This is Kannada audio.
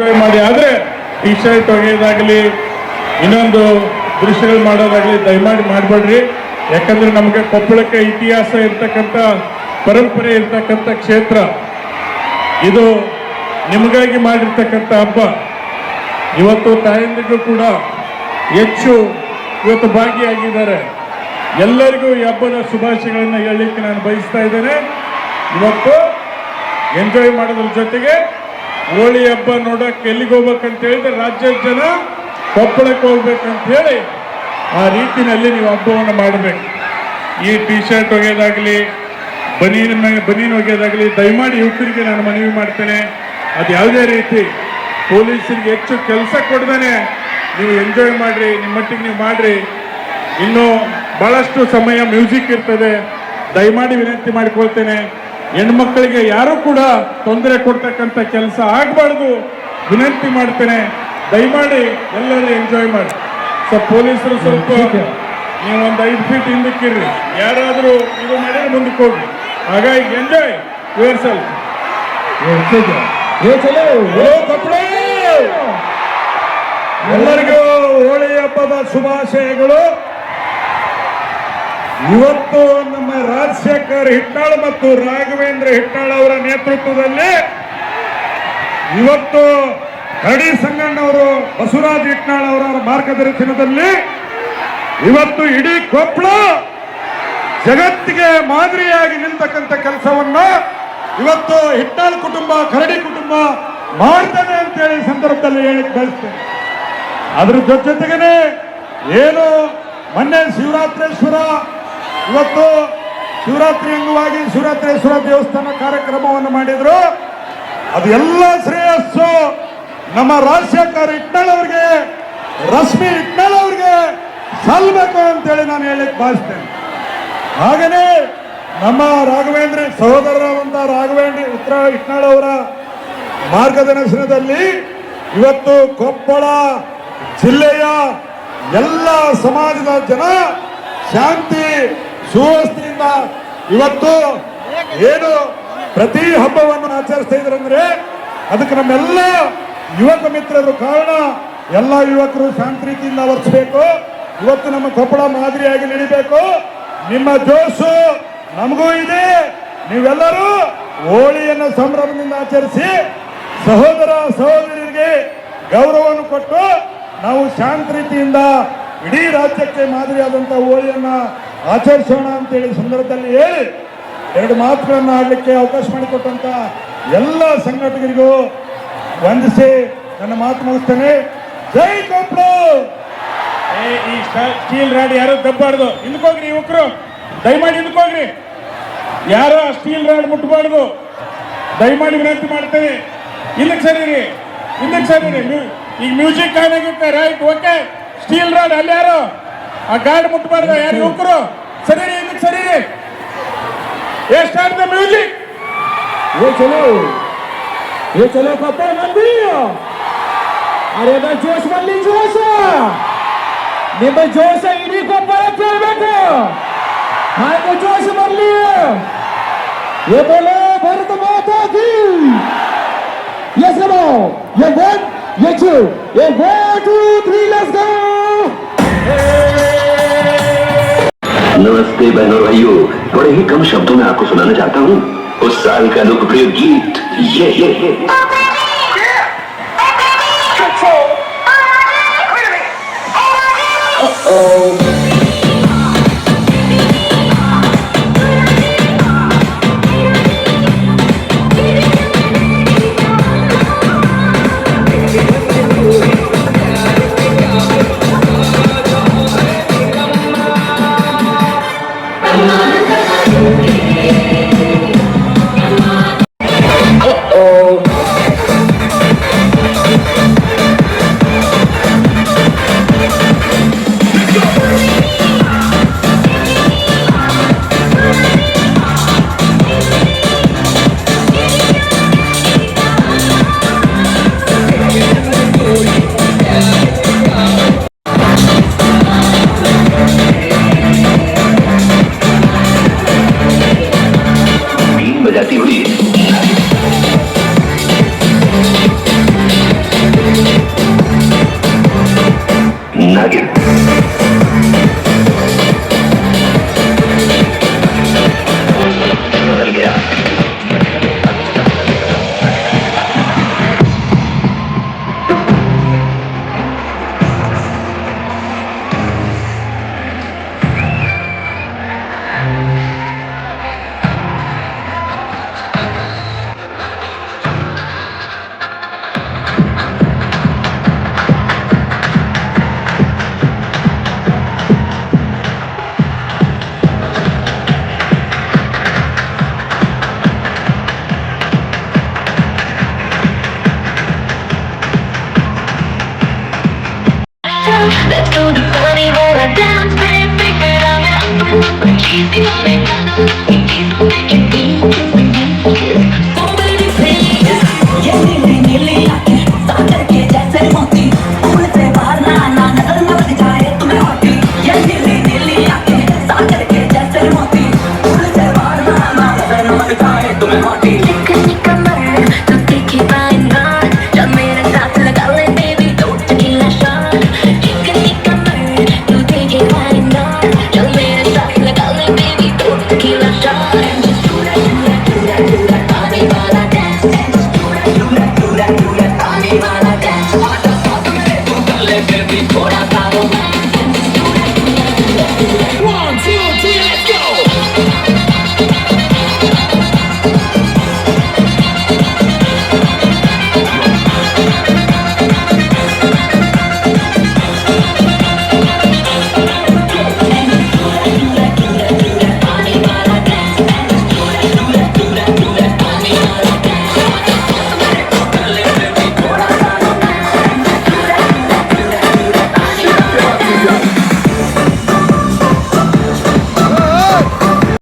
ಮಾಡಿ. ಆದರೆ ಟಿ ಶರ್ಟ್ ಒಗೆಯೋದಾಗಲಿ ಇನ್ನೊಂದು ದೃಶ್ಯಗಳು ಮಾಡೋದಾಗಲಿ ದಯಮಾಡಿ ಮಾಡಬೇಡ್ರಿ. ಯಾಕಂದ್ರೆ ನಮಗೆ ಕೊಪ್ಪಳಕ್ಕೆ ಇತಿಹಾಸ ಇರ್ತಕ್ಕಂಥ ಪರಂಪರೆ ಇರ್ತಕ್ಕಂಥ ಕ್ಷೇತ್ರ ಇದು. ನಿಮಗಾಗಿ ಮಾಡಿರ್ತಕ್ಕಂಥ ಹಬ್ಬ. ಇವತ್ತು ತಾಯಂದಿಗೂ ಕೂಡ ಹೆಚ್ಚು ಇವತ್ತು ಭಾಗಿಯಾಗಿದ್ದಾರೆ. ಎಲ್ಲರಿಗೂ ಈ ಹಬ್ಬದ ಶುಭಾಶಯಗಳನ್ನು ಹೇಳಲಿಕ್ಕೆ ನಾನು ಬಯಸ್ತಾ ಇದ್ದೇನೆ. ಇವತ್ತು ಎಂಜಾಯ್ ಮಾಡೋದ್ರ ಜೊತೆಗೆ ಹೋಳಿ ಹಬ್ಬ ನೋಡಕ್ಕೆ ಎಲ್ಲಿಗೆ ಹೋಗ್ಬೇಕಂತ ಹೇಳಿದ್ರೆ ರಾಜ್ಯದ ಜನ ಕೊಪ್ಪಳಕ್ಕೆ ಹೋಗ್ಬೇಕಂತ ಹೇಳಿ ಆ ರೀತಿಯಲ್ಲಿ ನೀವು ಹಬ್ಬವನ್ನು ಮಾಡಬೇಕು. ಈ ಟಿ ಶರ್ಟ್ ಒಗೆಯೋದಾಗಲಿ ಬನೀನ್ ಒಗೆಯೋದಾಗಲಿ ದಯಮಾಡಿ ಯುವಕರಿಗೆ ನಾನು ಮನವಿ ಮಾಡ್ತೇನೆ. ಅದು ಯಾವುದೇ ರೀತಿ ಪೊಲೀಸರಿಗೆ ಹೆಚ್ಚು ಕೆಲಸ ಕೊಡ್ದೇನೆ ನೀವು ಎಂಜಾಯ್ ಮಾಡಿರಿ, ನಿಮ್ಮ ಮಟ್ಟಿಗೆ ನೀವು ಮಾಡಿರಿ. ಇನ್ನೂ ಭಾಳಷ್ಟು ಸಮಯ ಮ್ಯೂಸಿಕ್ ಇರ್ತದೆ. ದಯಮಾಡಿ ವಿನಂತಿ ಮಾಡಿಕೊಳ್ತೇನೆ, ಹೆಣ್ಮಕ್ಳಿಗೆ ಯಾರು ಕೂಡ ತೊಂದರೆ ಕೊಡ್ತಕ್ಕಂಥ ಕೆಲಸ ಆಗಬಾರ್ದು ವಿನಂತಿ ಮಾಡ್ತೇನೆ. ದಯಮಾಡಿ ಎಲ್ಲರೂ ಎಂಜಾಯ್ ಮಾಡಿ. ಪೊಲೀಸರು ಸ್ವಲ್ಪ ನೀವು ಒಂದು 5 ಫೀಟ್ ಹಿಂದಕ್ಕಿರ್ರಿ, ಯಾರಾದರೂ ಇದು ಮಾಡಿದ್ರೆ ಮುಂದಕ್ಕೆ ಹೋಗಿ. ಹಾಗಾಗಿ ಎಂಜಾಯ್ ಯುವರ್ ಸೆಲ್ಫ್. ಎಲ್ಲರಿಗೂ ಹೋಳಿ ಹಬ್ಬದ ಶುಭಾಶಯಗಳು. ಇವತ್ತು ನಮ್ಮ ರಾಜಶೇಖರ್ ಹಿಟ್ನಾಳ್ ಮತ್ತು ರಾಘವೇಂದ್ರ ಹಿಟ್ನಾಳ್ ಅವರ ನೇತೃತ್ವದಲ್ಲಿ ಇವತ್ತು ಕರಡಿ ಸಂಗಣ್ಣವರು ಬಸವರಾಜ್ ಹಿಟ್ನಾಳ್ ಅವರ ಮಾರ್ಗದರ್ಶನದಲ್ಲಿ ಇವತ್ತು ಇಡೀ ಕೊಪ್ಪಳ ಜಗತ್ತಿಗೆ ಮಾದರಿಯಾಗಿ ನಿಲ್ತಕ್ಕಂಥ ಕೆಲಸವನ್ನ ಇವತ್ತು ಹಿಟ್ನಾಳ್ ಕುಟುಂಬ ಕರಡಿ ಕುಟುಂಬ ಮಾಡ್ತಾನೆ ಅಂತೇಳಿ ಸಂದರ್ಭದಲ್ಲಿ ಹೇಳಿಕ್ ಬಯಸ್ತೇನೆ. ಅದ್ರ ಜೊತೆಗೇನೆ ಏನು ಮೊನ್ನೆ ಶಿವರಾತ್ರೇಶ್ವರ ಇವತ್ತು ಶಿವರಾತ್ರಿ ಅಂಗವಾಗಿ ಶಿವರಾತ್ರೇಶ್ವರ ದೇವಸ್ಥಾನ ಕಾರ್ಯಕ್ರಮವನ್ನು ಮಾಡಿದ್ರು. ಅದು ಎಲ್ಲ ಶ್ರೇಯಸ್ಸು ನಮ್ಮ ರಾಜಶೇಖರ್ ಹಿಟ್ನಾಳ್ ಅವರಿಗೆ, ರಶ್ಮಿ ಹಿಟ್ನಾಳ್ ಅವರಿಗೆ ಸಲ್ಲಬೇಕು ಅಂತೇಳಿ ನಾನು ಹೇಳಿಕ್ ಬಯಸ್ತೇನೆ. ಹಾಗೇನೆ ನಮ್ಮ ರಾಘವೇಂದ್ರ ಸಹೋದರರಾದಂತಹ ರಾಘವೇಂದ್ರ ಹಿಟ್ನಾಳ್ ಅವರ ಮಾರ್ಗದರ್ಶನದಲ್ಲಿ ಇವತ್ತು ಕೊಪ್ಪಳ ಜಿಲ್ಲೆಯ ಎಲ್ಲ ಸಮಾಜದ ಜನ ಶಾಂತಿ ಸುವ್ಯವಸ್ಥೆಯಿಂದ ಇವತ್ತು ಏನು ಪ್ರತಿ ಹಬ್ಬವನ್ನು ಆಚರಿಸ್ತಾ ಇದ್ರಂದ್ರೆ ಅದಕ್ಕೆ ನಮ್ಮೆಲ್ಲ ಯುವಕ ಮಿತ್ರರು ಕಾರಣ. ಎಲ್ಲ ಯುವಕರು ಶಾಂತಿ ರೀತಿಯಿಂದ ವರ್ತಿಸಬೇಕು. ಇವತ್ತು ನಮ್ಮ ಕೊಪ್ಪಳ ಮಾದರಿಯಾಗಿ ನಡಿಬೇಕು. ನಿಮ್ಮ ಜೋಶು ನಮಗೂ ಇದೆ. ನೀವೆಲ್ಲರೂ ಹೋಳಿಯನ್ನು ಸಂಭ್ರಮದಿಂದ ಆಚರಿಸಿ ಸಹೋದರ ಸಹೋದರಿಯರಿಗೆ ಗೌರವವನ್ನು ಕೊಟ್ಟು ನಾವು ಶಾಂತ ರೀತಿಯಿಂದ ಇಡೀ ರಾಜ್ಯಕ್ಕೆ ಮಾದರಿಯಾದಂತಹ ಹೋಳಿಯನ್ನ ಆಚರಿಸೋಣ ಅಂತೇಳಿ ಸಂದರ್ಭದಲ್ಲಿ ಹೇಳಿ 2 ಮಾತುಗಳನ್ನು ಆಡಲಿಕ್ಕೆ ಅವಕಾಶ ಮಾಡಿಕೊಟ್ಟಂತ ಎಲ್ಲ ಸಂಘಟಕರಿಗೂ ವಂದಿಸಿ ನನ್ನ ಮಾತು ಮುಗಿಸ್ತೇನೆ. ಜೈ ಕೊಪ್ಪಳ. ಈ ಸ್ಟೀಲ್ ರಾಡ್ ಯಾರು ದಬ್ಬಾರ್ದು, ಹಿಂದಕ್ಕೋಗ್ರಿ ಯುವಕರು, ದಯಮಾಡಿ ಹಿಂದಕ್ಕೋಗ್ರಿ. ಯಾರು ಸ್ಟೀಲ್ ರಾಡ್ ಮುಟ್ಟಬಾರ್ದು ದಯಮಾಡಿ ವಿನಂತಿ ಮಾಡ್ತೇನೆ. ಹಿಂದಕ್ಕೆ ಸರಿರಿ, ಹಿಂದಕ್ಕೆ ಸರಿರಿ. ಈಗ ಮ್ಯೂಸಿಕ್ ಆಗುತ್ತೆ, ರೈಟ್, ಓಕೆ. ಸ್ಟೀಲ್ ರಾಡ್ ಅಲ್ಲಿ ಯಾರು ಆ ಗಾರ್ಡ್ ಮುಟ್ಟಬಾರ್ದು. ಯಾರು ಯುವಕರು ಸರಿರಿ, ಹಿಂದಕ್ಕೆ ಸರಿರಿ. Start the music. ये चलो कपड़े मंदी. अरे बस जोश मल्ली जोश ನಿಮ್ಮ ಜೋಶ ಇಡೀ ಕೊಪ್ಪಳ ಕೇಳಬೇಕು. ಹಾಗೆ ಜೋಶ ಬರಲಿ. ये बोलो भारत माता की. Yes or no? ये 1, ये 2, ये 1, 2, 3, let's go. नमस्ते बहनों भाइयों, बड़े ही कम शब्दों में आपको सुनाना चाहता हूँ उस साल का लोकप्रिय गीत ये Easy for me,